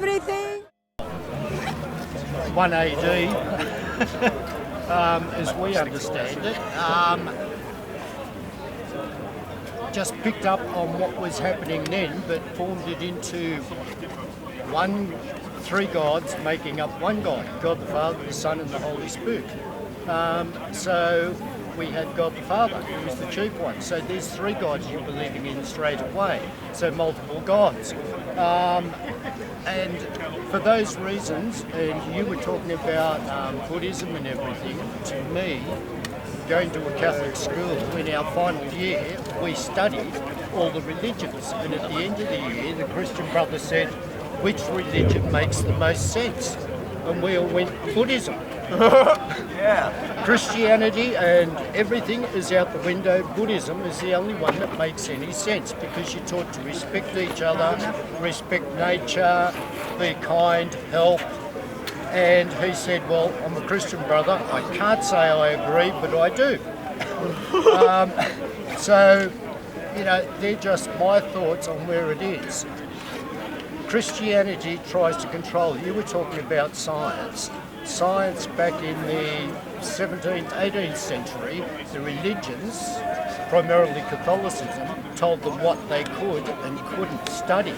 everything? 1 AD, as we understand it, just picked up on what was happening then, but formed it into three gods making up one God, God the Father, the Son and the Holy Spirit. So we had God the Father, who was the chief one. So there's three gods you're believing in straight away, so multiple gods. And for those reasons, and you were talking about Buddhism and everything, to me, going to a Catholic school, in our final year, we studied all the religions, and at the end of the year, the Christian brother said, which religion makes the most sense? And we all went, Buddhism. Yeah. Christianity and everything is out the window. Buddhism is the only one that makes any sense, because you're taught to respect each other, respect nature, be kind, help. And he said, well, I'm a Christian brother. I can't say I agree, but I do. So, they're just my thoughts on where it is. Christianity tries to control. You were talking about science. Science back in the 17th, 18th century, the religions, primarily Catholicism, told them what they could and couldn't study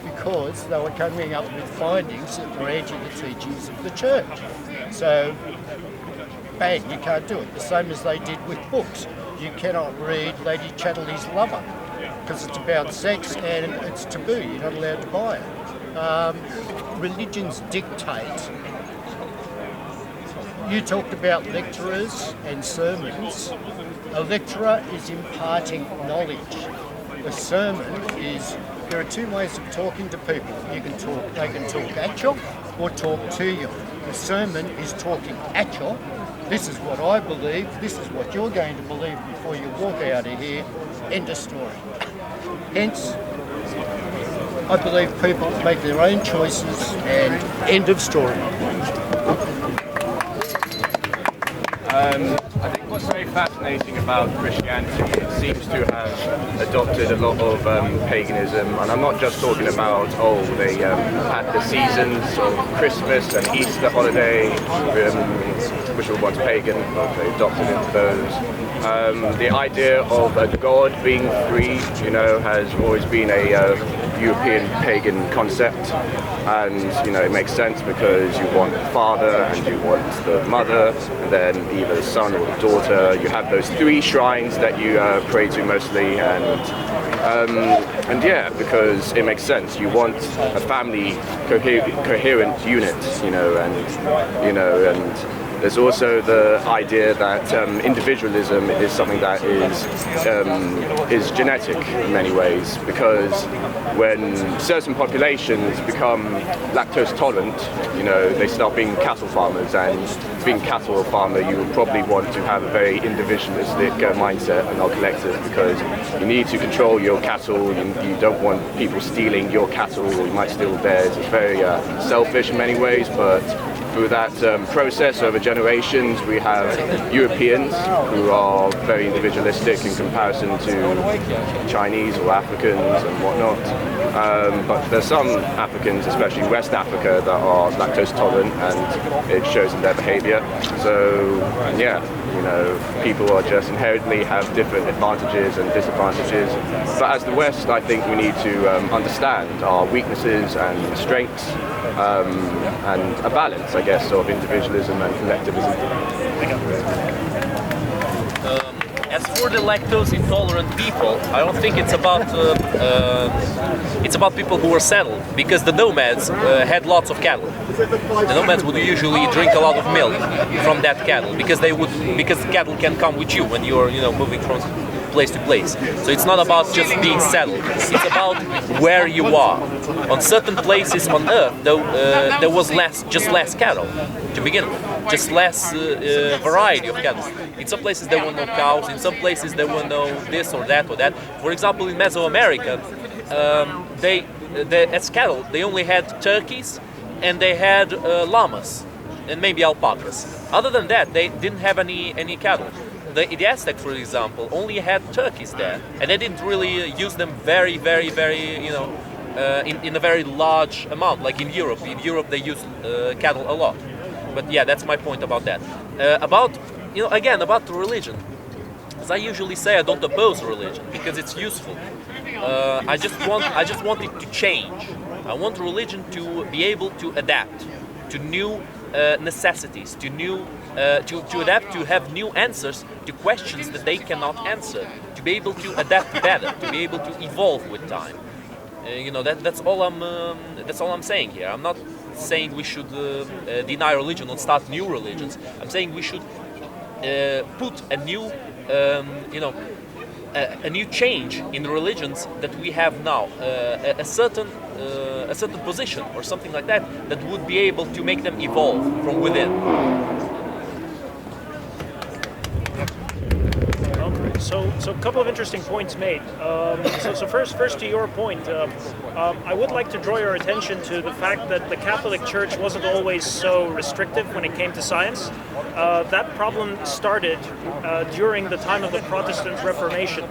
because they were coming up with findings that were anti the teachings of the church. So, bang, you can't do it. The same as they did with books. You cannot read Lady Chatterley's Lover because it's about sex and it's taboo. You're not allowed to buy it. Religions dictate. You talked about lecturers and sermons. A lecturer is imparting knowledge. A sermon is, there are two ways of talking to people. They can talk at you or talk to you. A sermon is talking at you. This is what I believe, this is what you're going to believe before you walk out of here. End of story. Hence, I believe people make their own choices and end of story. I think what's very fascinating about Christianity, it seems to have adopted a lot of paganism, and I'm not just talking about, they had the seasons of Christmas and Easter holiday, which were once pagan, they adopted into those. The idea of a god being three, has always been a European pagan concept, and it makes sense because you want the father and you want the mother, and then either the son or the daughter. You have those three shrines that you pray to mostly, and because it makes sense. You want a family coherent unit, and there's also the idea that individualism is something that is genetic in many ways, because when certain populations become lactose tolerant, they start being cattle farmers, and being cattle farmer, you will probably want to have a very individualistic mindset and not collective, because you need to control your cattle. You don't want people stealing your cattle, or you might steal theirs. It's very selfish in many ways, but through that process over generations, we have Europeans who are very individualistic in comparison to Chinese or Africans and whatnot. But there's some Africans, especially West Africa, that are lactose tolerant, and it shows in their behaviour. So, people are just inherently have different advantages and disadvantages. But as the West, I think we need to understand our weaknesses and strengths, and a balance, I guess, of individualism and collectivism. As for the lactose intolerant people, I don't think it's about people who were settled, because the nomads had lots of cattle. The nomads would usually drink a lot of milk from that cattle, because cattle can come with you when you're moving from place to place. So it's not about just being settled. It's about where you are. On certain places on Earth, there was less cattle to begin with, just less variety of cattle. In some places there were no cows. In some places there were no this or that or that. For example, in Mesoamerica, as cattle they only had turkeys and they had llamas and maybe alpacas. Other than that, they didn't have any cattle. The Aztecs, for example, only had turkeys there, and they didn't really use them very, very, very, in a very large amount, like in Europe. In Europe, they use cattle a lot. But yeah, that's my point about that. About about religion. As I usually say, I don't oppose religion because it's useful. I just want it to change. I want religion to be able to adapt to new necessities, to adapt, to have new answers to questions that they cannot answer, to be able to adapt better, to be able to evolve with time. That's all I'm saying here. I'm not saying we should deny religion or start new religions. I'm saying we should put a new a new change in the religions that we have now, a certain position or something like that would be able to make them evolve from within. So a couple of interesting points made. So first to your point, I would like to draw your attention to the fact that the Catholic Church wasn't always so restrictive when it came to science. That problem started during the time of the Protestant Reformation,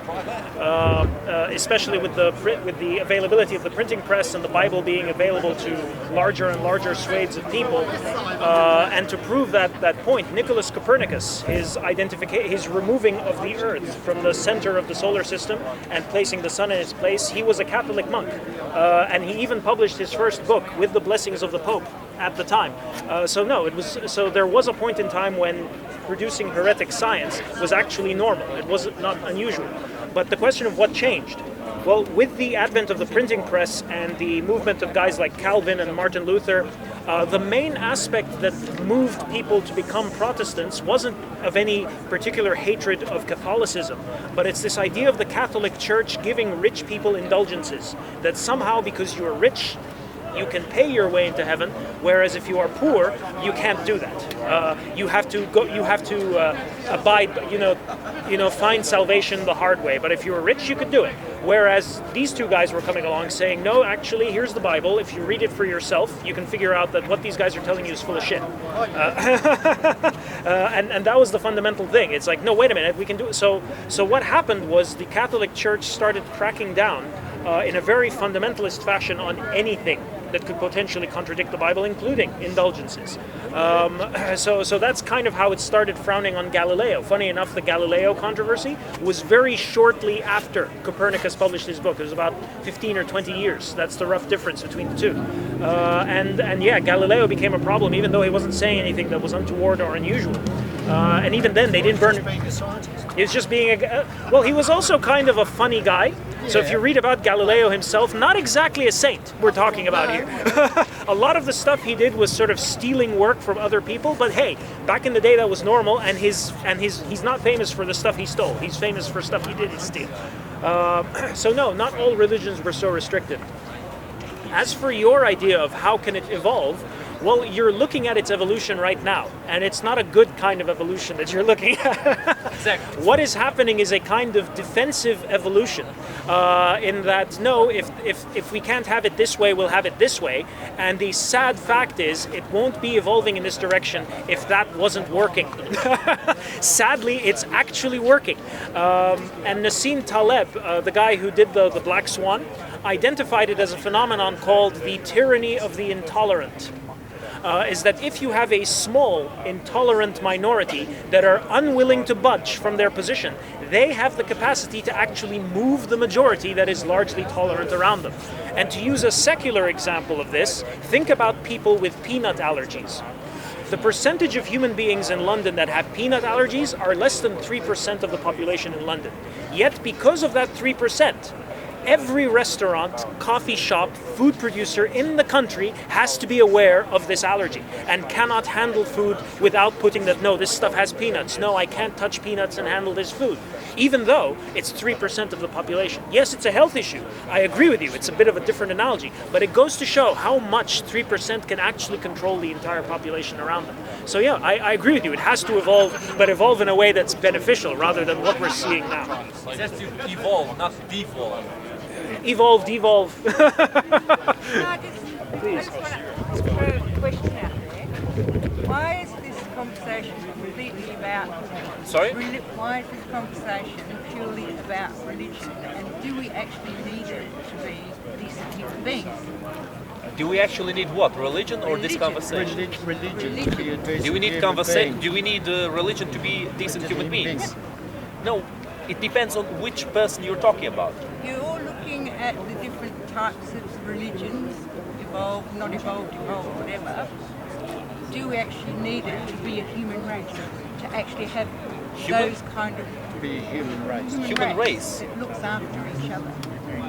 especially with the availability of the printing press and the Bible being available to larger and larger swathes of people. And to prove that point, Nicholas Copernicus, his removing of the Earth from the center of the solar system and placing the sun in its place, he was a Catholic monk, and he even published his first book with the blessings of the Pope at the time. So there was a point in time when producing heretic science was actually normal. It was not unusual. But the question of what changed? Well, with the advent of the printing press and the movement of guys like Calvin and Martin Luther, the main aspect that moved people to become Protestants wasn't of any particular hatred of Catholicism, but it's this idea of the Catholic Church giving rich people indulgences, that somehow because you're rich, you can pay your way into heaven, whereas if you are poor, you can't do that. You have to abide, find salvation the hard way. But if you were rich, you could do it. Whereas these two guys were coming along saying, no, actually, here's the Bible. If you read it for yourself, you can figure out that what these guys are telling you is full of shit. And that was the fundamental thing. It's like, no, wait a minute, we can do it. So what happened was the Catholic Church started cracking down in a very fundamentalist fashion on anything that could potentially contradict the Bible, including indulgences. So that's kind of how it started frowning on Galileo. Funny enough, the Galileo Controversy was very shortly after Copernicus published his book. It was about 15 or 20 years. That's the rough difference between the two. And Galileo became a problem, even though he wasn't saying anything that was untoward or unusual. And even then, they didn't burn him. He was just being he was also kind of a funny guy. So if you read about Galileo himself, not exactly a saint we're talking about here. A lot of the stuff he did was sort of stealing work from other people, but hey, back in the day that was normal, and he's not famous for the stuff he stole. He's famous for stuff he didn't steal. So no, not all religions were so restrictive. As for your idea of how can it evolve, well, you're looking at its evolution right now, and it's not a good kind of evolution that you're looking at. Exactly. What is happening is a kind of defensive evolution, in that, no, if we can't have it this way, we'll have it this way, and the sad fact is, it won't be evolving in this direction if that wasn't working. Sadly, it's actually working. And Nassim Taleb, the guy who did the Black Swan, identified it as a phenomenon called the tyranny of the intolerant. Is that if you have a small, intolerant minority that are unwilling to budge from their position, they have the capacity to actually move the majority that is largely tolerant around them. And to use a secular example of this, think about people with peanut allergies. The percentage of human beings in London that have peanut allergies are less than 3% of the population in London. Yet because of that 3%, every restaurant, coffee shop, food producer in the country has to be aware of this allergy and cannot handle food without putting that, no, this stuff has peanuts. No, I can't touch peanuts and handle this food. Even though it's 3% of the population. Yes, it's a health issue. I agree with you. It's a bit of a different analogy. But it goes to show how much 3% can actually control the entire population around them. So yeah, I agree with you. It has to evolve, but evolve in a way that's beneficial rather than what we're seeing now. It has to evolve, not devolve. Evolve, devolve. Please. I just want to throw a question out there. Why is this conversation completely about... Sorry? Why is this conversation purely about religion? And do we actually need it to be decent human human beings. Do we actually need what? Religion or this Religion. conversation? Religion to be a decent Do we need human being. Do we need religion to be decent human beings? beings. No, it depends on which person you're talking about. You're looking at the different types of religions, evolved, not evolved, whatever. Do we actually need it to be a human race? To actually have those kind of To be a human race. Human race. that looks after each other?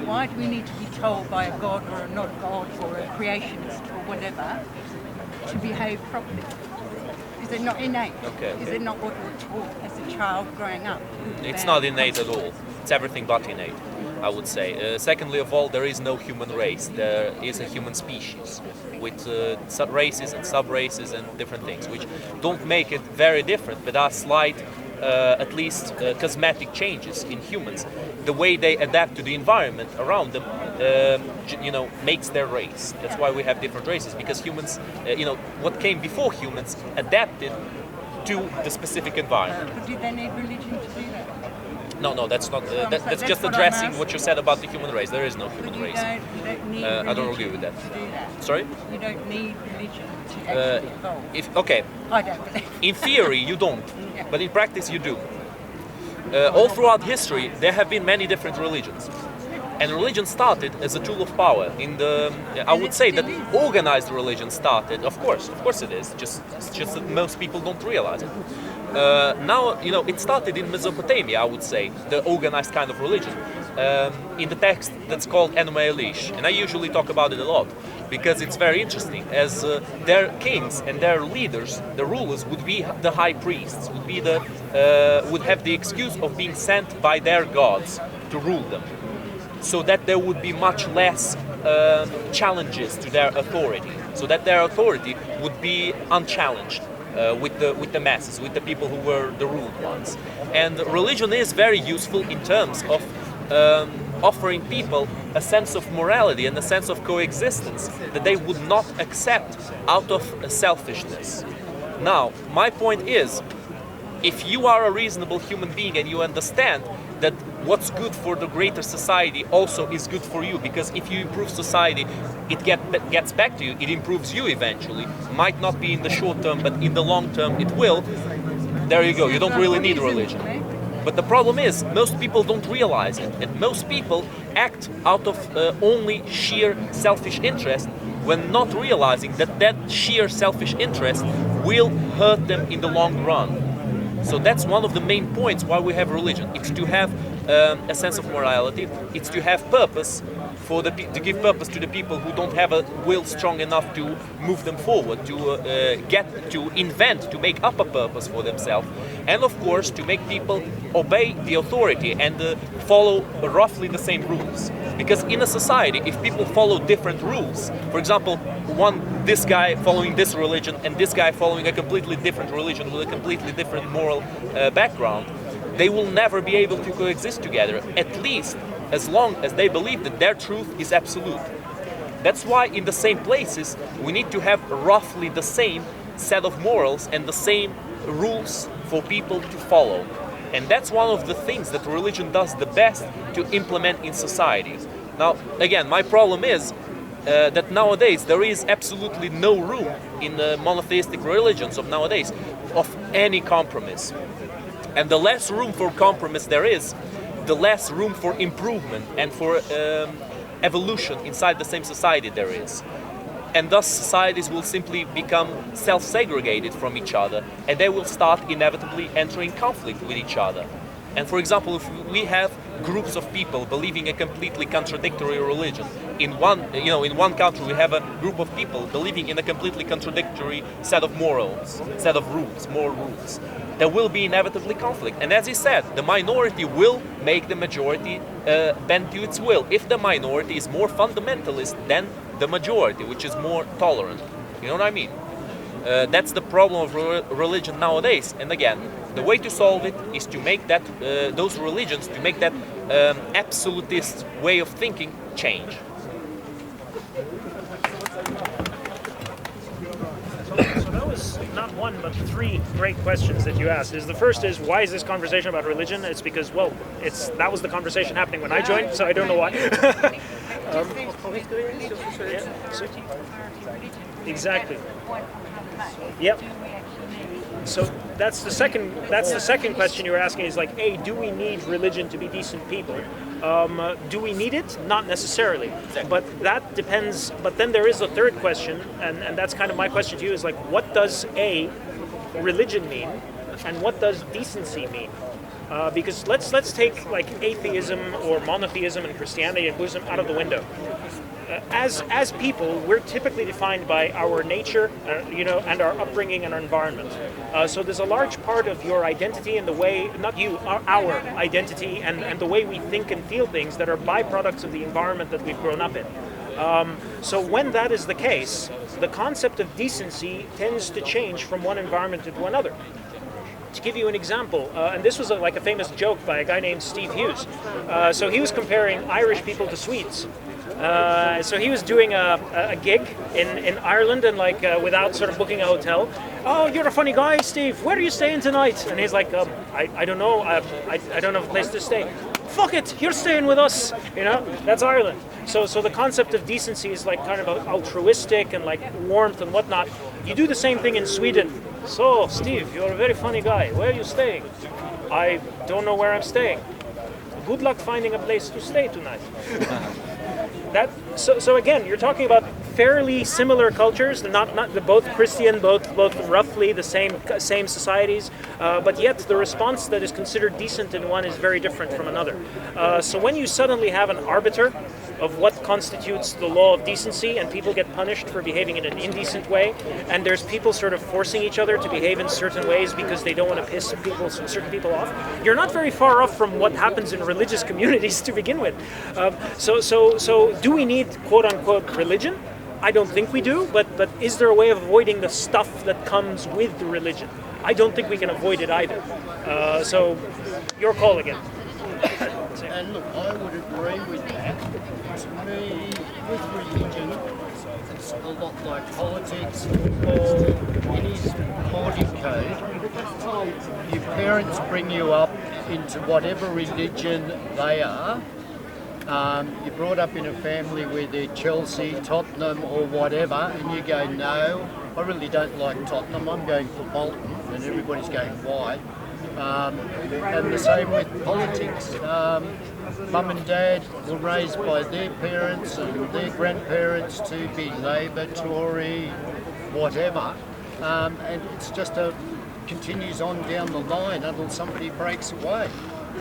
Why do we need to be told by a god or a not god or a creationist or whatever to behave properly? Is it not innate? Okay. Is it not what we're taught as a child growing up? It's not innate at all. It's everything but innate, I would say. Secondly of all, there is no human race. There is a human species with sub-races and sub-races and different things, which don't make it very different, but are slight, at least cosmetic changes in humans. The way they adapt to the environment around them, makes their race. That's why we have different races, because humans, what came before humans adapted to the specific environment. But did they need religion to do that? No, that's not. That's that's just what I'm addressing asking. what you said about the human race. There is no But human you race. don't need I don't religion agree with that. to do that. Sorry? You don't need religion to actually evolve. Okay, I don't believe. in theory you don't, Yeah. but in practice you do. All throughout history there have been many different religions, and religion started as a tool of power. I would say that organized religion started. Of course it is. It's just that most people don't realize it. Now, it started in Mesopotamia, I would say, the organized kind of religion. In the text that's called Enuma Elish, and I usually talk about it a lot because it's very interesting, as their kings and their leaders, the rulers, would be the high priests, would have the excuse of being sent by their gods to rule them, so that there would be much less challenges to their authority, so that their authority would be unchallenged. With the masses, with the people who were the ruled ones. And religion is very useful in terms of offering people a sense of morality and a sense of coexistence that they would not accept out of selfishness. Now, my point is, if you are a reasonable human being and you understand that what's good for the greater society also is good for you, because if you improve society, it gets back to you, it improves you eventually. Might not be in the short term, but in the long term it will. There you go, you don't really need religion. But the problem is, most people don't realize it, and most people act out of only sheer selfish interest, when not realizing that that sheer selfish interest will hurt them in the long run. So that's one of the main points why we have religion. It's to have a sense of morality. It's to have purpose, to give purpose to the people who don't have a will strong enough to move them forward, to invent, to make up a purpose for themselves, and of course to make people obey the authority and follow roughly the same rules. Because in a society, if people follow different rules, for example, this guy following this religion and this guy following a completely different religion with a completely different moral background, they will never be able to coexist together, at least as long as they believe that their truth is absolute. That's why in the same places we need to have roughly the same set of morals and the same rules for people to follow. And that's one of the things that religion does the best to implement in societies. Now, again, my problem is that nowadays there is absolutely no room in the monotheistic religions of nowadays of any compromise. And the less room for compromise there is, the less room for improvement and for evolution inside the same society there is. And thus societies will simply become self-segregated from each other, and they will start inevitably entering conflict with each other. And for example, if we have groups of people believing a completely contradictory religion, in one country we have a group of people believing in a completely contradictory set of moral rules, there will be inevitably conflict. And as he said, the minority will make the majority bend to its will, if the minority is more fundamentalist than the majority, which is more tolerant. You know what I mean? That's the problem of religion nowadays. And again, the way to solve it is to make that those religions, to make that absolutist way of thinking change. So that was not one, but three great questions that you asked. The first is, why is this conversation about religion? It's because, well, that was the conversation happening when I joined, so I don't know why. So, exactly. Yep. So that's the second question you were asking is like, A, do we need religion to be decent people? Do we need it? Not necessarily. But that depends. But then there is a third question, and that's kind of my question to you, is like, what does A, religion mean, and what does decency mean? Because let's take like atheism or monotheism and Christianity and Buddhism out of the window. As people, we're typically defined by our nature, and our upbringing and our environment. So there's a large part of your identity and the way, not you, our identity and the way we think and feel things that are byproducts of the environment that we've grown up in. So when that is the case, the concept of decency tends to change from one environment to another. To give you an example, and this was like a famous joke by a guy named Steve Hughes. So he was comparing Irish people to Swedes. So he was doing a gig in Ireland and without sort of booking a hotel. Oh, you're a funny guy, Steve. Where are you staying tonight? And he's like, I don't know. I don't have a place to stay. Fuck it, you're staying with us. That's Ireland. So the concept of decency is like kind of altruistic and like warmth and whatnot. You do the same thing in Sweden. So, Steve, you're a very funny guy. Where are you staying? I don't know where I'm staying. Good luck finding a place to stay tonight. So again, you're talking about fairly similar cultures. They're not both Christian, both roughly the same societies, but yet the response that is considered decent in one is very different from another. So when you suddenly have an arbiter of what constitutes the law of decency, and people get punished for behaving in an indecent way, and there's people sort of forcing each other to behave in certain ways because they don't want to piss certain people off, you're not very far off from what happens in religious communities to begin with. So do we need quote-unquote religion? I don't think we do, but is there a way of avoiding the stuff that comes with the religion? I don't think we can avoid it either. So your call again. And look, I would agree with that. To me, with religion, it's a lot like politics or any sporting code. Your parents bring you up into whatever religion they are. You're brought up in a family where they're Chelsea, Tottenham or whatever, and you go, no, I really don't like Tottenham, I'm going for Bolton, and everybody's going, why? And the same with politics. Mum and dad were raised by their parents and their grandparents to be Labour, Tory, whatever. And it's just continues on down the line until somebody breaks away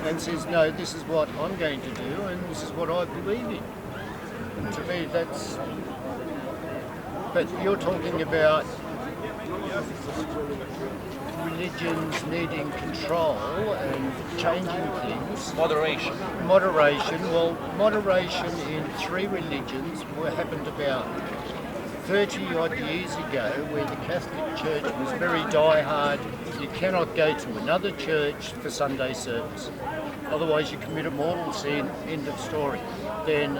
and says, no, this is what I'm going to do and this is what I believe in. And to me, that's... But you're talking about religions needing control and changing things. Moderation. Well, moderation in three religions happened about 30 odd years ago, where the Catholic Church was very die-hard. You cannot go to another church for Sunday service. Otherwise you commit a mortal sin, end of story. Then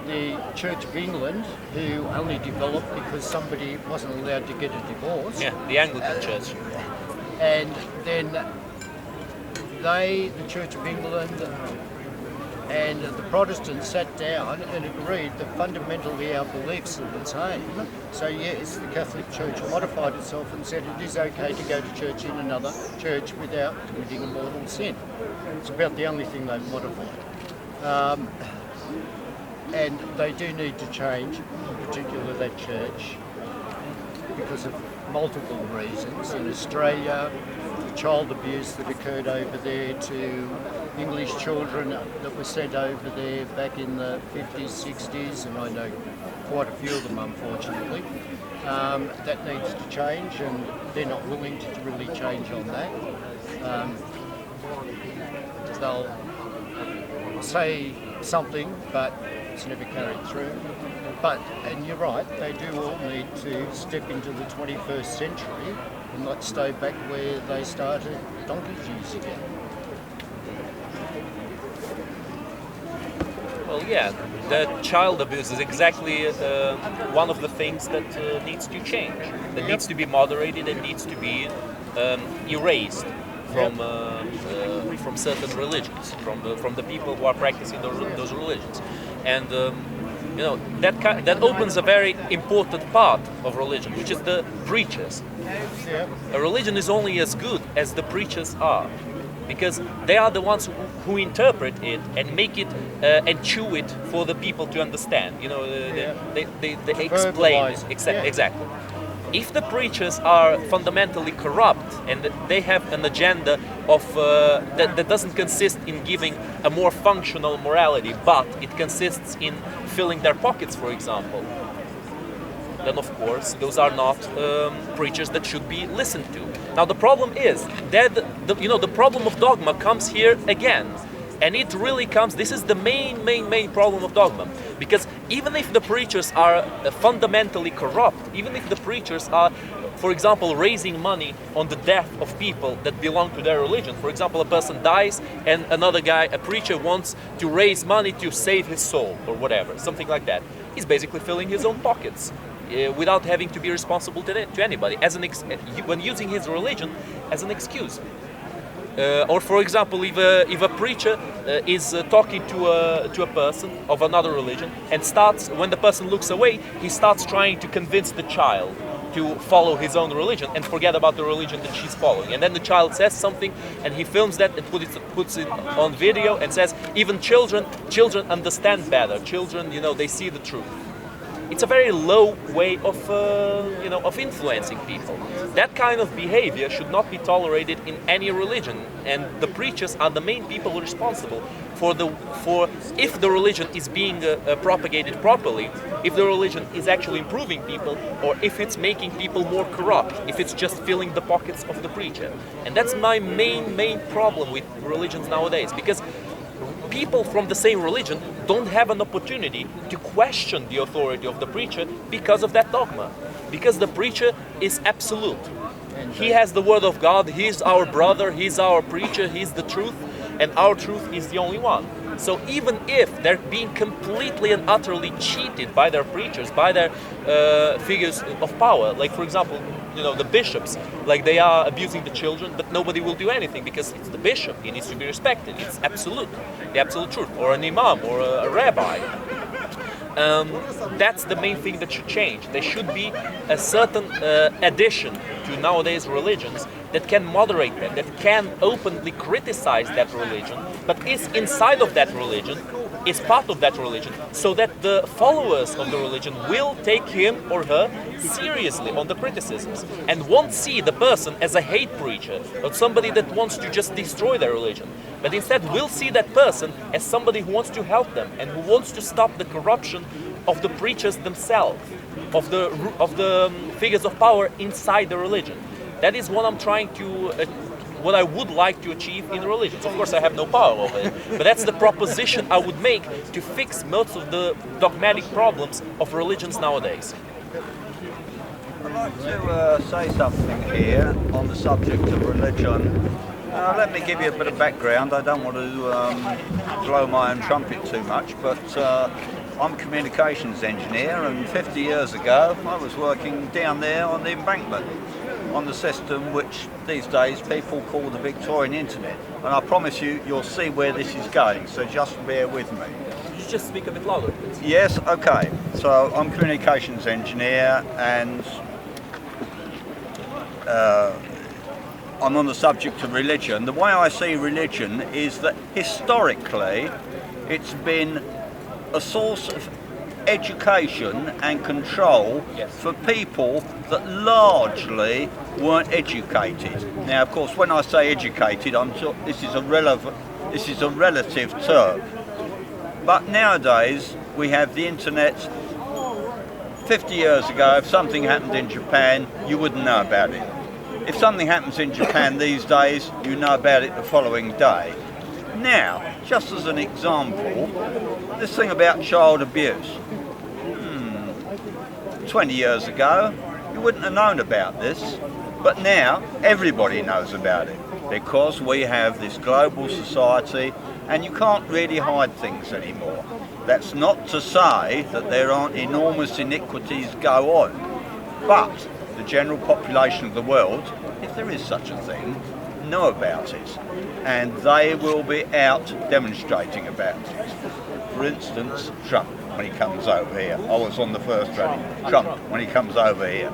the Church of England, who only developed because somebody wasn't allowed to get a divorce. Yeah, the Anglican Church. And then the Church of England and the Protestants sat down and agreed that fundamentally our beliefs are the same. So yes, the Catholic Church modified itself and said it is okay to go to church in another church without committing a mortal sin. It's about the only thing they've modified. And they do need to change, in particular that church, because of multiple reasons. In Australia, the child abuse that occurred over there to English children that were sent over there back in the 50s, 60s, and I know quite a few of them, unfortunately. That needs to change, and they're not willing to really change on that. They'll say something, but it's never carried through. And you're right, they do all need to step into the 21st century and not stay back where they started donkeys years ago. Well, yeah, the child abuse is exactly one of the things that needs to change, that needs to be moderated and needs to be erased from certain religions, from the people who are practicing those religions. And You know, that opens a very important part of religion, which is the preachers. Yeah. A religion is only as good as the preachers are, because they are the ones who interpret it and make it and chew it for the people to understand. You know, they explain it. Exactly. If the preachers are fundamentally corrupt and they have an agenda of that doesn't consist in giving a more functional morality, but it consists in filling their pockets, for example, then of course those are not preachers that should be listened to. Now the problem is that the problem of dogma comes here again. And it really comes, this is the main problem of dogma. Because even if the preachers are fundamentally corrupt, even if the preachers are, for example, raising money on the death of people that belong to their religion. For example, a person dies and another guy, a preacher, wants to raise money to save his soul or whatever, something like that. He's basically filling his own pockets without having to be responsible to anybody, when using his religion as an excuse. Or for example, if a preacher is talking to a person of another religion and when the person looks away, he starts trying to convince the child to follow his own religion and forget about the religion that she's following. And then the child says something and he films that and puts it on video and says, even children understand better. Children, they see the truth. It's a very low way of influencing people. That kind of behavior should not be tolerated in any religion, and the preachers are the main people responsible for if the religion is being propagated properly, if the religion is actually improving people, or if it's making people more corrupt, if it's just filling the pockets of the preacher. And that's my main problem with religions nowadays, because people from the same religion don't have an opportunity to question the authority of the preacher because of that dogma. Because the preacher is absolute. He has the word of God, he's our brother, he's our preacher, he's the truth, and our truth is the only one. So even if they're being completely and utterly cheated by their preachers, by their figures of power, like for example, the bishops, like they are abusing the children, but nobody will do anything because it's the bishop, he needs to be respected, it's absolute, the absolute truth, or an imam, or a rabbi. That's the main thing that should change. There should be a certain addition to nowadays religions that can moderate them, that can openly criticize that religion, but is inside of that religion, is part of that religion, so that the followers of the religion will take him or her seriously on the criticisms and won't see the person as a hate preacher or somebody that wants to just destroy their religion, but instead will see that person as somebody who wants to help them and who wants to stop the corruption of the preachers themselves, of the figures of power inside the religion. That is what I'm trying to, what I would like to achieve in religions. Of course, I have no power over it, but that's the proposition I would make to fix most of the dogmatic problems of religions nowadays. I'd like to say something here on the subject of religion. Let me give you a bit of background. I don't want to blow my own trumpet too much, but I'm a communications engineer, and 50 years ago I was working down there on the embankment on the system which these days people call the Victorian Internet. And I promise you'll see where this is going, so just bear with me. Could you just speak a bit louder, please? Yes, okay. So I'm a communications engineer, and I'm on the subject of religion. The way I see religion is that historically it's been a source of education and control for people that largely weren't educated. Now, of course, when I say educated, this is a relative term. But nowadays we have the internet. 50 years ago, if something happened in Japan, you wouldn't know about it. If something happens in Japan these days, you know about it the following day. Now, just as an example, this thing about child abuse. 20 years ago, you wouldn't have known about this, but now everybody knows about it because we have this global society and you can't really hide things anymore. That's not to say that there aren't enormous iniquities go on, but the general population of the world, if there is such a thing, know about it, and they will be out demonstrating about it. For instance, Trump. when he comes over here. I was on the first rally. Trump when he comes over here.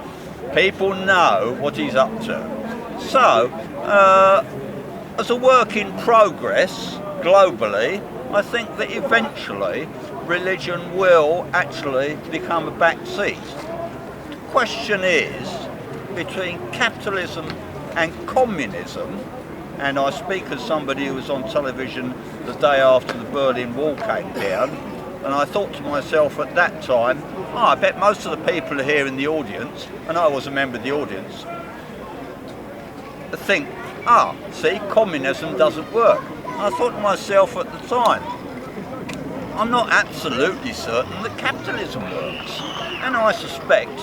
People know what he's up to. So, as a work in progress globally, I think that eventually religion will actually become a back seat. The question is, between capitalism and communism, and I speak as somebody who was on television the day after the Berlin Wall came down, and I thought to myself at that time, I bet most of the people here in the audience, and I was a member of the audience, think, see, communism doesn't work. And I thought to myself at the time, I'm not absolutely certain that capitalism works. And I suspect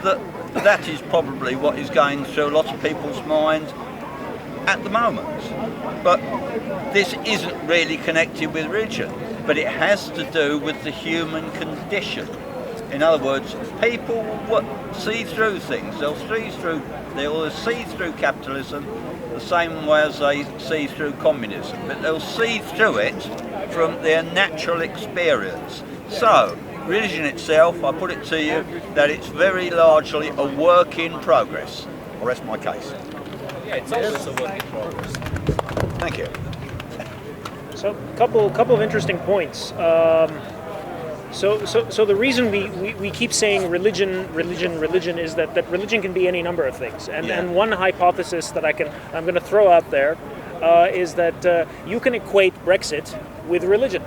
that that is probably what is going through a lot of people's minds at the moment. But this isn't really connected with religion, but it has to do with the human condition. In other words, people will see through things. They'll see through capitalism the same way as they see through communism, but they'll see through it from their natural experience. So, religion itself, I put it to you, that it's very largely a work in progress. I'll rest my case. Yeah, it's always a work in progress. Thank you. So, couple of interesting points. So the reason we keep saying religion is that religion can be any number of things. And one hypothesis that I'm going to throw out there is that you can equate Brexit with religion.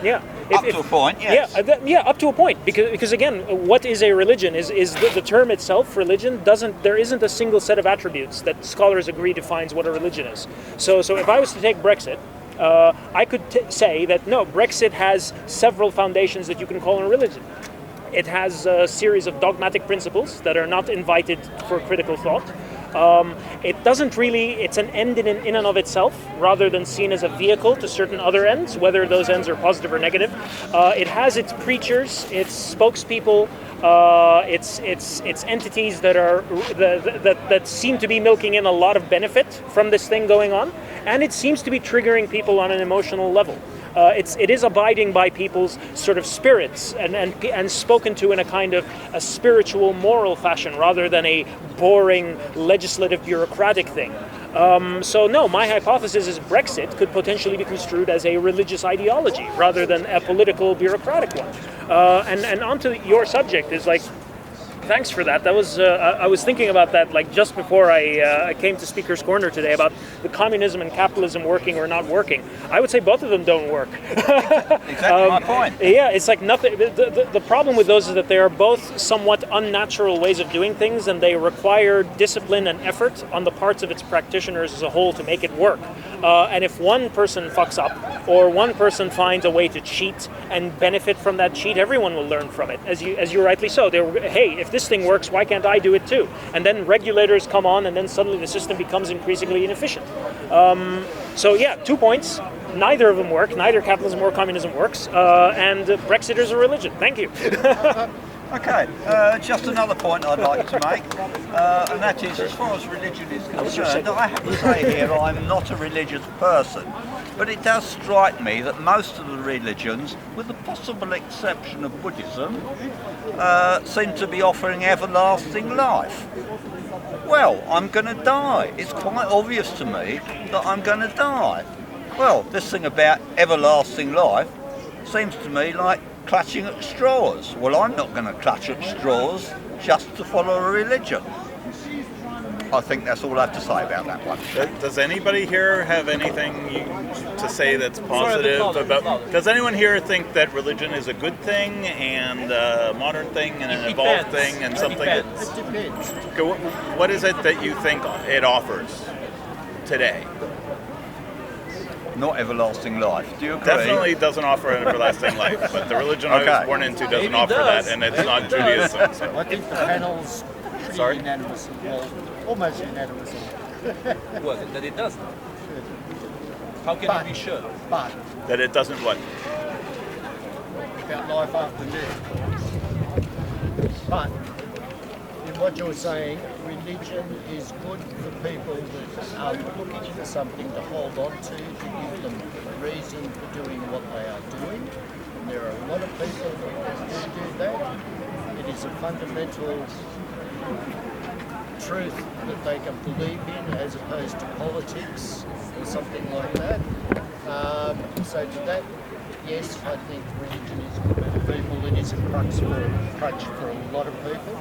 Yeah. Up to a point, yes. Yeah, up to a point. Because again, what is a religion? Is the term itself, religion, there isn't a single set of attributes that scholars agree defines what a religion is. So if I was to take Brexit, I could say that no, Brexit has several foundations that you can call a religion. It has a series of dogmatic principles that are not invited for critical thought. It doesn't really, it's an end in and of itself, rather than seen as a vehicle to certain other ends, whether those ends are positive or negative. It has its preachers, its spokespeople, its entities that are that seem to be milking in a lot of benefit from this thing going on, and it seems to be triggering people on an emotional level. It is abiding by people's sort of spirits and spoken to in a kind of a spiritual, moral fashion rather than a boring legislative bureaucratic thing. So no, my hypothesis is Brexit could potentially be construed as a religious ideology rather than a political bureaucratic one. And onto your subject is like, thanks for that. That was I was thinking about that like just before I came to Speaker's Corner today about the communism and capitalism working or not working. I would say both of them don't work. Exactly my point. Yeah, it's like nothing. The problem with those is that they are both somewhat unnatural ways of doing things, and they require discipline and effort on the parts of its practitioners as a whole to make it work. And if one person fucks up or one person finds a way to cheat and benefit from that cheat, everyone will learn from it. As you rightly so. Hey, if this thing works, why can't I do it too? And then regulators come on, and then suddenly the system becomes increasingly inefficient. So yeah, 2 points. Neither of them work. Neither capitalism or communism works. And Brexit is a religion. Thank you. Okay, just another point I'd like to make, and that is, as far as religion is concerned, I have to say here I'm not a religious person, but it does strike me that most of the religions, with the possible exception of Buddhism, seem to be offering everlasting life. Well, I'm going to die. It's quite obvious to me that I'm going to die. Well, this thing about everlasting life seems to me like clutching at straws. Well, I'm not going to clutch at straws just to follow a religion. I think that's all I have to say about that one. Does anybody here have anything to say that's positive about? Does anyone here think that religion is a good thing and a modern thing and an evolved thing and something? It depends. What is it that you think it offers today? Not everlasting life. Do you agree? Definitely doesn't offer an everlasting life, but the religion I was born into doesn't offer that, and it's not Judaism. So. I think the panel's pretty unanimous, well, almost unanimous. Well, that it doesn't. How can you be sure? But That it doesn't what? about life after death. But in what you're saying, religion is good for people that are looking for something to hold on to give them a reason for doing what they are doing. and there are a lot of people that do that. It is a fundamental truth that they can believe in as opposed to politics or something like that. So to that, yes, I think religion is good for people. It is a crutch for a lot of people.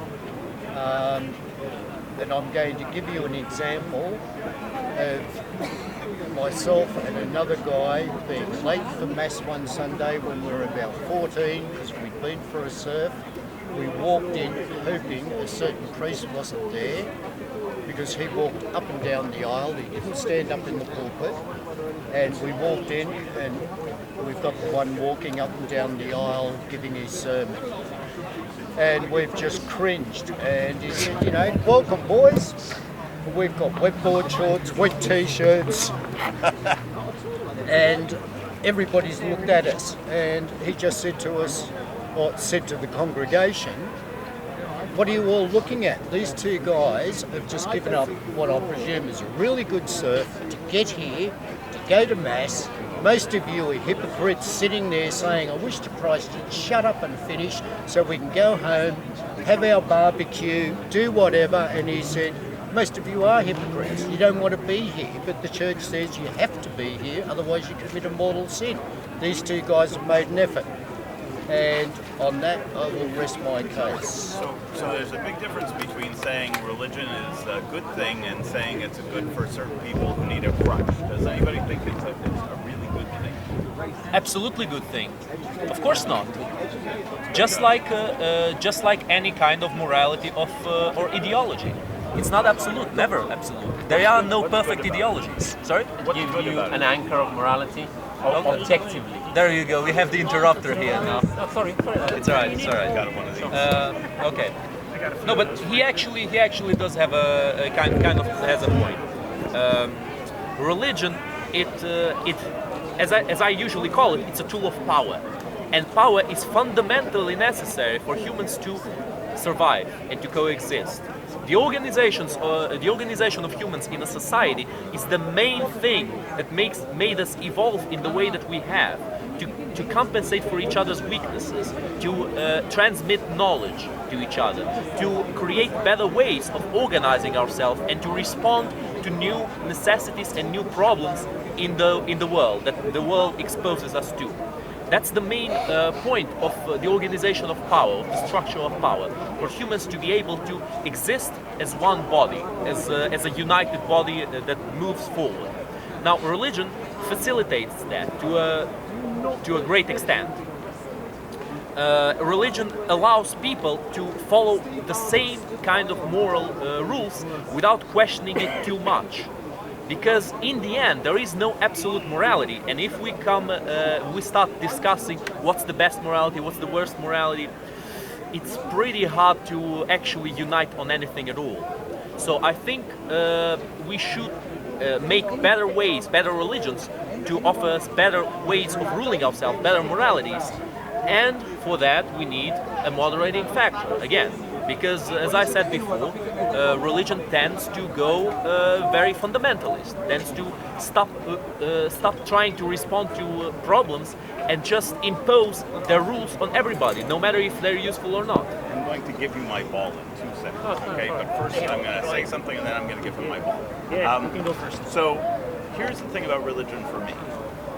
And I'm going to give you an example of myself and another guy being late for Mass one Sunday when we were about 14 because we'd been for a surf. We walked in hoping a certain priest wasn't there because he walked up and down the aisle. He didn't stand up in the pulpit. And we walked in and we've got the one walking up and down the aisle giving his sermon. And we've just cringed. And he said, you know, welcome boys. We've got wetboard shorts, wet t-shirts. And everybody's looked at us. And he just said to us, or said to the congregation, what are you all looking at? These two guys have just given up what I presume is a really good surf to get here, to go to Mass. Most of you are hypocrites sitting there saying, I wish to Christ you'd shut up and finish so we can go home, have our barbecue, do whatever. And he said, most of you are hypocrites. You don't want to be here, but the church says you have to be here, otherwise you commit a mortal sin. These two guys have made an effort. And on that, I will rest my case. So there's a big difference between saying religion is a good thing and saying it's good for certain people who need a crutch. Does anybody think it's a really good thing? Absolutely good thing. Of course not. Just like any kind of morality or ideology. It's not absolute, never absolute. There are no perfect ideologies. Sorry? Give you an anchor of morality objectively. There you go. We have the interrupter here now. Oh, sorry. It's alright. It's alright. Got one of these. Okay. No, but he actually does have a kind of has a point. Religion, as I usually call it, it's a tool of power, and power is fundamentally necessary for humans to survive and to coexist. The organization of humans in a society is the main thing that made us evolve in the way that we have, to compensate for each other's weaknesses, to transmit knowledge to each other, to create better ways of organizing ourselves, and to respond to new necessities and new problems in the world that the world exposes us to. That's the main point of the organization of power, of the structure of power, for humans to be able to exist as one body, as a united body that moves forward. Now, religion facilitates that to a great extent. Religion allows people to follow the same kind of moral rules without questioning it too much. Because in the end, there is no absolute morality, and if we start discussing what's the best morality, what's the worst morality, it's pretty hard to actually unite on anything at all. So I think we should make better ways, better religions, to offer us better ways of ruling ourselves, better moralities, and for that we need a moderating factor, again. Because, as I said before, religion tends to go very fundamentalist, tends to stop trying to respond to problems and just impose their rules on everybody, no matter if they're useful or not. I'm going to give you my ball in 2 seconds, okay? But first I'm going to say something and then I'm going to give him my ball. Yeah, you can go first. So here's the thing about religion for me,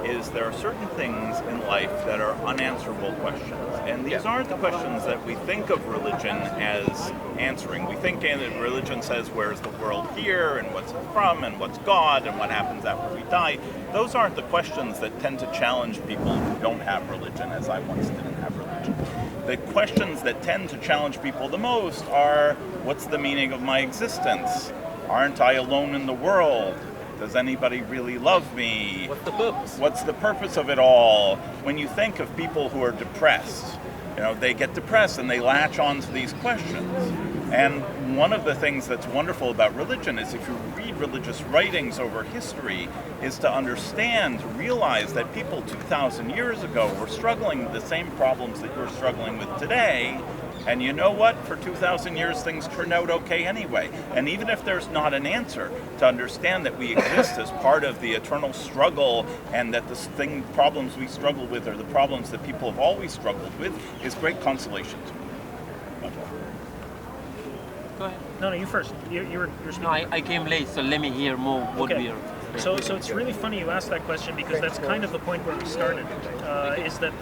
is there are certain things in life that are unanswerable questions. And these aren't the questions that we think of religion as answering. We think that religion says, where's the world here, and what's it from, and what's God, and what happens after we die. Those aren't the questions that tend to challenge people who don't have religion, as I once didn't have religion. The questions that tend to challenge people the most are, what's the meaning of my existence? Aren't I alone in the world? Does anybody really love me? What's the purpose? What's the purpose of it all? When you think of people who are depressed, they get depressed and they latch on to these questions. And one of the things that's wonderful about religion is if you read religious writings over history, is to understand, to realize that people 2,000 years ago were struggling with the same problems that you're struggling with today. And you know what? For 2,000 years, things turned out okay anyway. And even if there's not an answer, to understand that we exist as part of the eternal struggle, and that the problems we struggle with are the problems that people have always struggled with, is great consolation to me. Go ahead. No, you first. You're speaking. No, I came late, so let me hear more what Okay. we are. So it's really funny you asked that question, because that's kind of the point where we started. Is that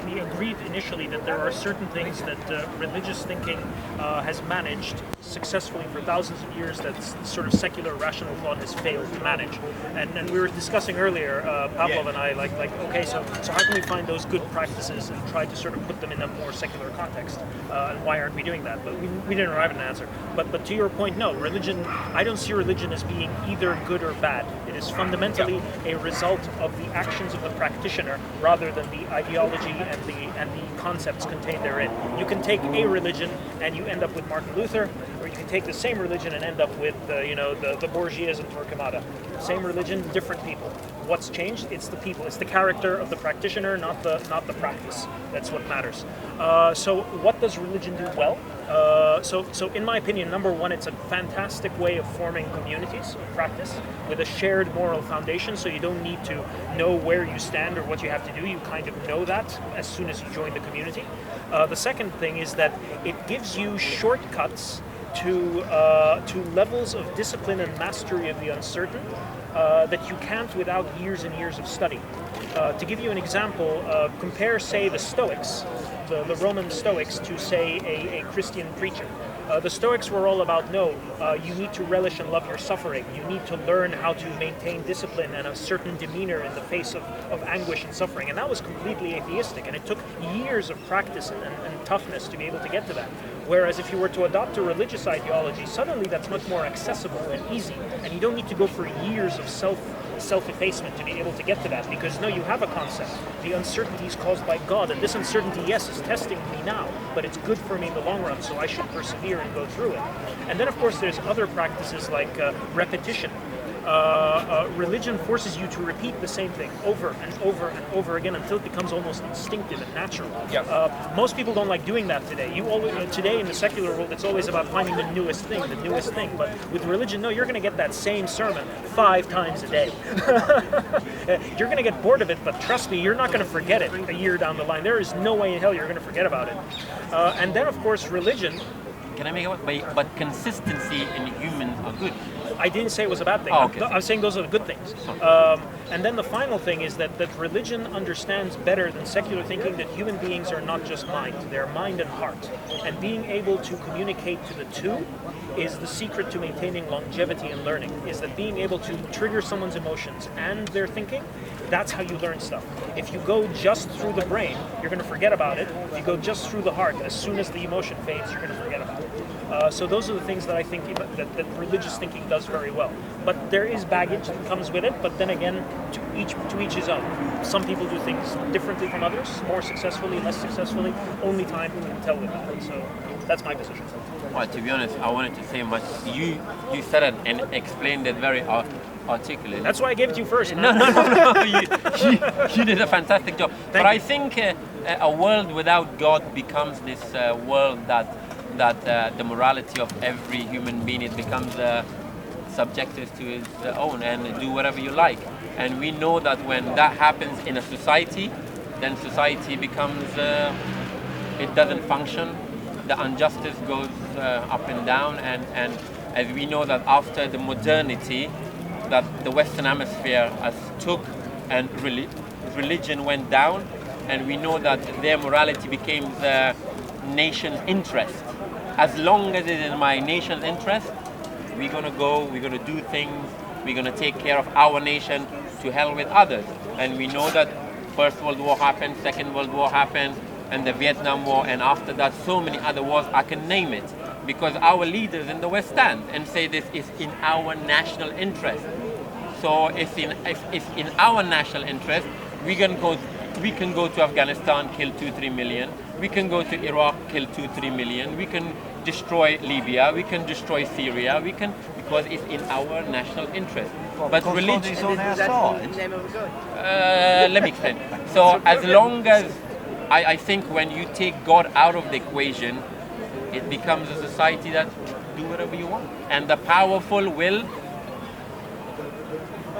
we agreed initially that there are certain things that religious thinking has managed successfully for thousands of years that sort of secular rational thought has failed to manage. And we were discussing earlier, Pavlov and I, like okay, so how can we find those good practices and try to sort of put them in a more secular context? And why aren't we doing that? But we didn't arrive at an answer. But to your point, no, religion. I don't see religion as being either good or bad. It is fundamentally a result of the actions of the practitioner rather than the ideology and the concepts contained therein. You can take a religion and you end up with Martin Luther, or you can take the same religion and end up with the Borgias and Torquemada. Same religion, different people. What's changed? It's the people. It's the character of the practitioner, not the practice. That's what matters. So what does religion do well? So in my opinion, number one, it's a fantastic way of forming communities of practice with a shared moral foundation, so you don't need to know where you stand or what you have to do. You kind of know that as soon as you join the community. The second thing is that it gives you shortcuts to levels of discipline and mastery of the uncertain that you can't without years and years of study. To give you an example, compare, say, the Stoics, the Roman Stoics, to, say, a Christian preacher. The Stoics were all about, you need to relish and love your suffering. You need to learn how to maintain discipline and a certain demeanor in the face of anguish and suffering. And that was completely atheistic, and it took years of practice and toughness to be able to get to that. Whereas if you were to adopt a religious ideology, suddenly that's much more accessible and easy, and you don't need to go for years of self-effacement to be able to get to that, because you have a concept. The uncertainty is caused by God, and this uncertainty, yes, is testing me now, but it's good for me in the long run, so I should persevere and go through it. And then, of course, there's other practices like repetition. Religion forces you to repeat the same thing over and over and over again until it becomes almost instinctive and natural. Most people don't like doing that today. Today in the secular world, it's always about finding the newest thing. But with religion, you're going to get that same sermon 5 times a day. You're going to get bored of it, but trust me, you're not going to forget it a year down the line. There is no way in hell you're going to forget about it. And then, of course, religion. Can I make a point? But consistency in humans are good. I didn't say it was a bad thing. Oh, okay. I'm saying those are the good things. And then the final thing is that religion understands better than secular thinking that human beings are not just mind. They're mind and heart. And being able to communicate to the two is the secret to maintaining longevity and learning, is that being able to trigger someone's emotions and their thinking, that's how you learn stuff. If you go just through the brain, you're going to forget about it. If you go just through the heart, as soon as the emotion fades, you're going to forget about it. So those are the things that I think that religious thinking does very well. But there is baggage that comes with it, but then again, to each his own. Some people do things differently from others, more successfully, less successfully. Only time can tell with that. So that's my position. Well, to be honest, I wanted to say much. You said it and explained it very articulately. That's why I gave it to you first. No. You did a fantastic job. But I think a world without God becomes this world that the morality of every human being, it becomes subjective to its own and do whatever you like. And we know that when that happens in a society, then society becomes, it doesn't function. The injustice goes up and down, and as we know that after the modernity that the Western Hemisphere has took and religion went down, and we know that their morality became the nation's interest. As long as it is in my nation's interest, we're gonna go, we're gonna do things, we're gonna take care of our nation, to hell with others. And we know that First World War happened, Second World War happened, and the Vietnam War, and after that so many other wars, I can name it, because our leaders in the West stand and say this is in our national interest. So if in our national interest, we're going to go We can go to Afghanistan, kill 2-3 million. We can go to Iraq, kill 2-3 million. We can destroy Libya. We can destroy Syria. We can, because it's in our national interest. But religion is on our side. let me explain. So as long as I think when you take God out of the equation, it becomes a society that do whatever you want, and the powerful will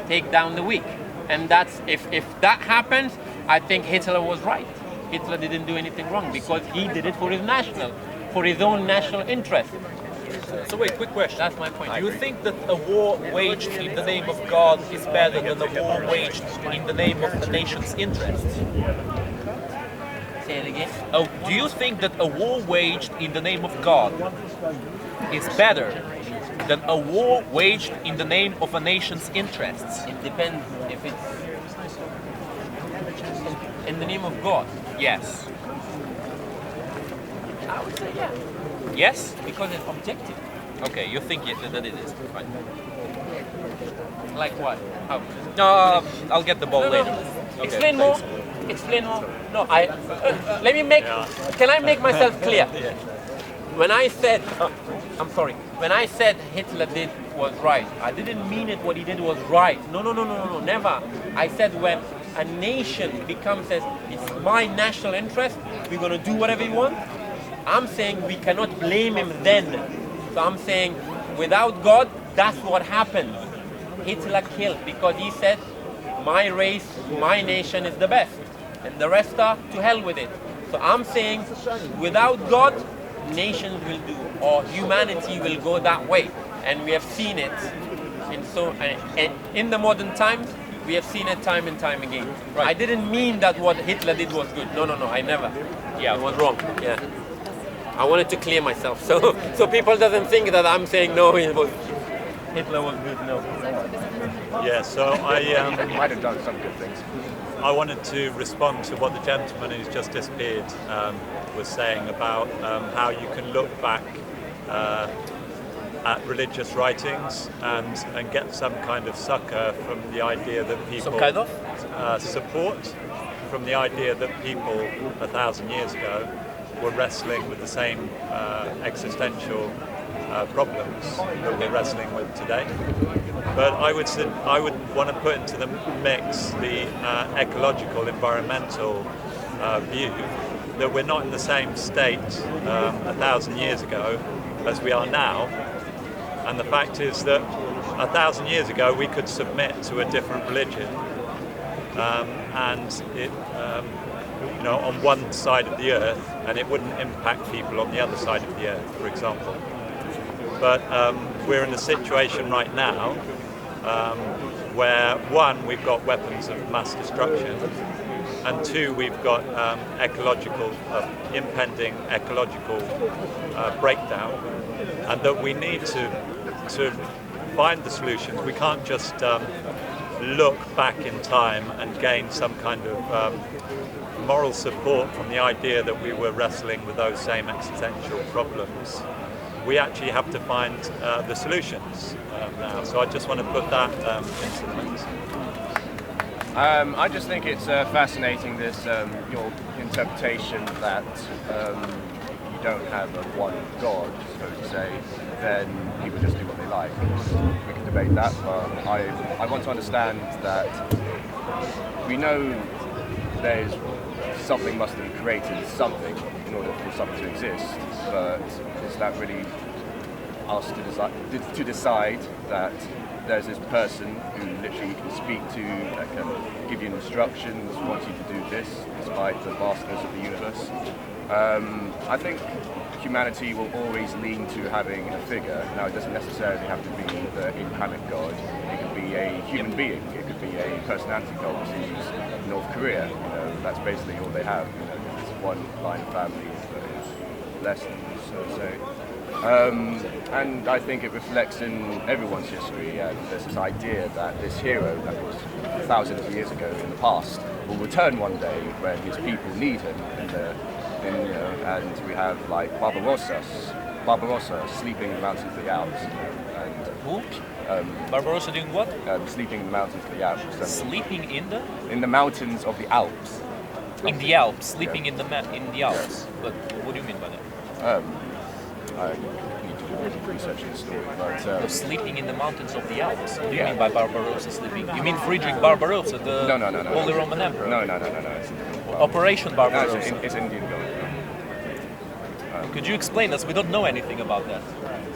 take down the weak. And that's if that happens, I think Hitler was right. Hitler didn't do anything wrong because he did it for his own national interest. So wait, quick question. That's my point. Do you think that a war waged in the name of God is better than a war waged in the name of the nation's interests? Say it again. Oh, do you think that a war waged in the name of God is better than a war waged in the name of a nation's interests? It depends if it's in the name of God. Yes. I would say yeah, Yes? because it's objective. Okay, you think that it is. Fine. Like what? How? I'll get the ball No, later. no. Okay, Explain thanks. more. Explain more. No, let me make. Can I make myself clear? When I said, I'm sorry. When I said Hitler did was right, I didn't mean it. What he did was right. No, never. I said when a nation becomes says it's my national interest, we're gonna do whatever we want. I'm saying we cannot blame him then. So I'm saying without God, that's what happened. Hitler killed because he said my race, my nation is the best, and the rest are to hell with it. So I'm saying without God, nations will do, or humanity will go that way, and we have seen it. And in the modern times, we have seen it time and time again. Right. I didn't mean that what Hitler did was good. No, I never. Yeah, it was wrong. Yeah, I wanted to clear myself, so people doesn't think that I'm saying no, Hitler was good. No. Yeah, so He might have done some good things. I wanted to respond to what the gentleman who's just disappeared was saying about how you can look back at religious writings and get some kind of succor from the idea that people Some kind of? Support from the idea that people 1,000 years ago were wrestling with the same existential problems that we're wrestling with today. But I would want to put into the mix the ecological, environmental view that we're not in the same state 1,000 years ago as we are now. And the fact is that 1,000 years ago we could submit to a different religion, and it, on one side of the earth, and it wouldn't impact people on the other side of the earth, for example. But we're in a situation right now where one, we've got weapons of mass destruction, and two, we've got impending ecological breakdown, and that we need to find the solutions. We can't just look back in time and gain some kind of moral support from the idea that we were wrestling with those same existential problems. We actually have to find the solutions now. So I just want to put that into the mix. I just think it's fascinating, this your interpretation that you don't have a one God, so to say, then people just do what they like. We can debate that, but I want to understand that we know there's something must have created something in order for something to exist, but is that really us to decide that there's this person who literally you can speak to, that can give you instructions, wants you to do this, despite the vastness of the universe? I think humanity will always lean to having a figure. Now, it doesn't necessarily have to be the incarnate God. It could be a human being. It could be a personality cult who's North Korea. That's basically all they have. It's one line of family that is less than so to say. And I think it reflects in everyone's history, and there's this idea that this hero that was thousands of years ago in the past will return one day when his people need him. And we have like Barbarossa sleeping in the mountains of the Alps. Who? Barbarossa doing what? Sleeping in the mountains of the Alps. Sleeping in the? In the mountains of the Alps. In the Alps, sleeping in the Alps. But what do you mean by that? I need to do a bit of research in the story, but Sleeping in the mountains of the Alps. What do you mean by Barbarossa sleeping? You mean Friedrich Barbarossa, the no. Holy Roman Emperor? No. Operation Barbarossa. It's Indian gold. Could you explain us? We don't know anything about that.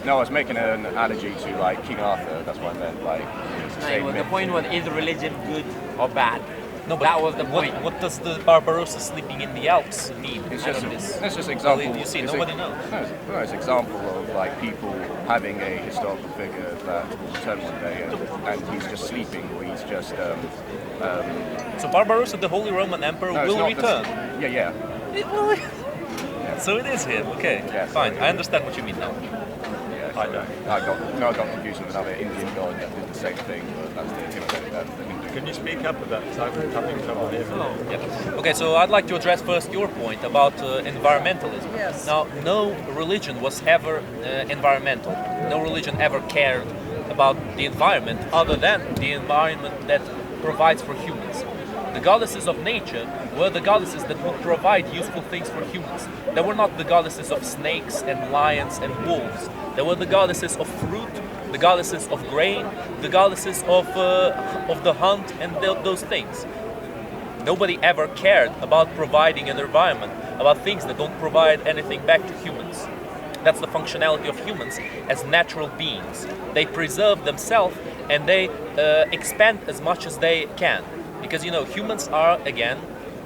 No, I was making an analogy to like King Arthur. That's what I meant. Like, it's the same The myth. point was, is religion good or bad? No, but That was the point. What does the Barbarossa sleeping in the Alps mean? It's I just, don't know. it's just example. You see, it's nobody knows. No, it's example of like people having a historical figure that will return one day, and he's just sleeping, or he's just. So Barbarossa, the Holy Roman Emperor, No, it's will not return. Yeah. So it is him. Okay, Yeah, fine. sorry. I understand what you mean now. Yeah. I got confused with another Indian god that did the same thing, but that's the Hindu. Can you speak up about that? I'm having trouble hearing. Yeah. Okay, so I'd like to address first your point about environmentalism. Yes. Now, no religion was ever environmental. No religion ever cared about the environment other than the environment that provides for humans. The goddesses of nature were the goddesses that would provide useful things for humans. They were not the goddesses of snakes and lions and wolves. They were the goddesses of fruit, the goddesses of grain, the goddesses of the hunt and those things. Nobody ever cared about providing an environment, about things that don't provide anything back to humans. That's the functionality of humans as natural beings. They preserve themselves and they expand as much as they can. Because, humans are, again,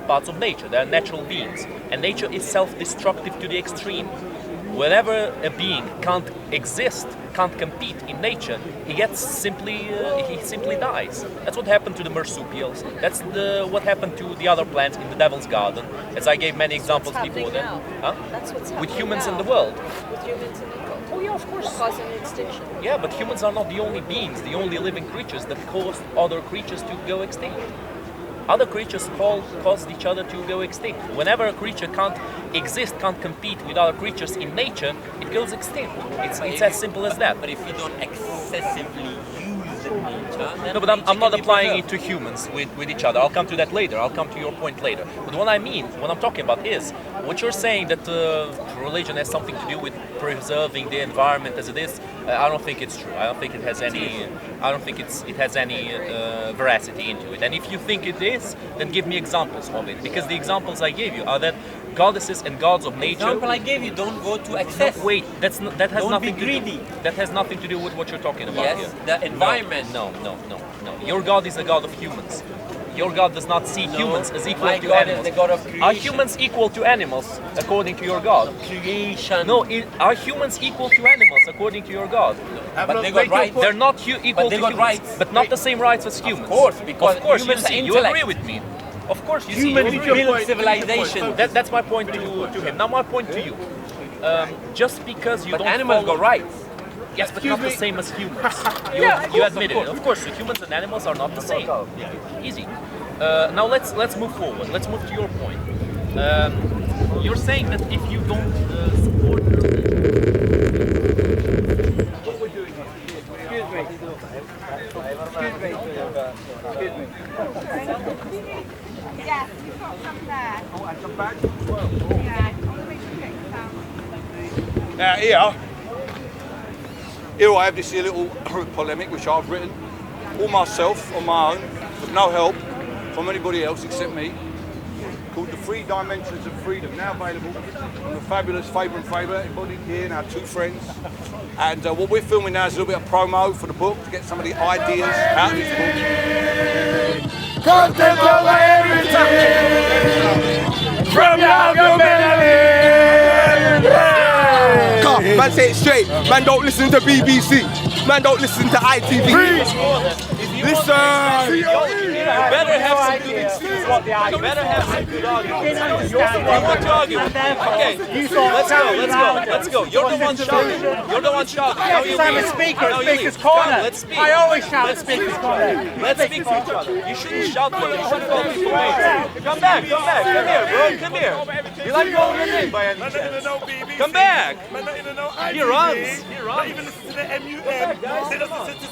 parts of nature. They are natural beings. And nature is self-destructive to the extreme. Whenever a being can't exist, can't compete in nature, he simply dies. That's what happened to the marsupials. That's what happened to the other plants in the Devil's Garden, as I gave many examples before that. Huh? That's what's happening With humans now. in the world. With humans in the world. Oh yeah, of course. Causing extinction. Yeah, but humans are not the only beings, the only living creatures that cause other creatures to go extinct. Other creatures caused each other to go extinct. Whenever a creature can't exist, can't compete with other creatures in nature, it goes extinct. It's as simple as that. But if you don't excessively use nature, then No, but I'm not applying it to humans with each other. I'll come to that later. I'll come to your point later. But what I'm talking about is, what you're saying that religion has something to do with preserving the environment as it is, I don't think it's true. I don't think it has any. I don't think it has any veracity into it. And if you think it is, then give me examples of it. Because the examples I gave you are that goddesses and gods of nature. The example I gave you, don't go to excess. No, wait, that has Don't nothing be to greedy. do. That has nothing to do with what you're talking about Yes, here. the environment. No. Your God is a God of humans. Your God does not see humans as equal My to God animals. is the God of creation. Are humans equal to animals according to your God? Creation. No, are humans equal to animals according to your God? But they got rights. They're not equal But they to got humans, rights. but not the same rights as humans. course, because of course humans you see, are you intellect. agree with me. Of course, you Humans see. You agree. build civilization. That's my point to him. Now my point to you. Just because you But don't animals follow, got rights. yes, but not the same as humans. You admit it. Of course, humans and animals are not the same. Easy. Now let's move forward. Let's move to your point. You're saying that if you don't support Yes, you've got some there. Oh, and some bags as well. Yeah, I want to make sure you get some. Now here I have this here little polemic which I've written all myself on my own with no help from anybody else except me, called The Three Dimensions of Freedom, now available from the fabulous Faber and Faber, embodied here and our two friends. And what we're filming now is a little bit of promo for the book to get some of the ideas out of this book. Content over everything from your man, say it straight. Man, don't listen to BBC. Man, don't listen to ITV. Listen. You better have some good excuses. You better have some good arguments. You want to argue with me? Okay, let's go. You're the one shouting. Now you I'm a speaker at Speaker's Corner. Let's speak. I always shout at Speaker's Corner. Let's speak to each other. You shouldn't shout for you should call people names. Come back. Come here, bro. You like calling your name by any chance? Come back. He runs. Not even listen to the MUM. They doesn't listen to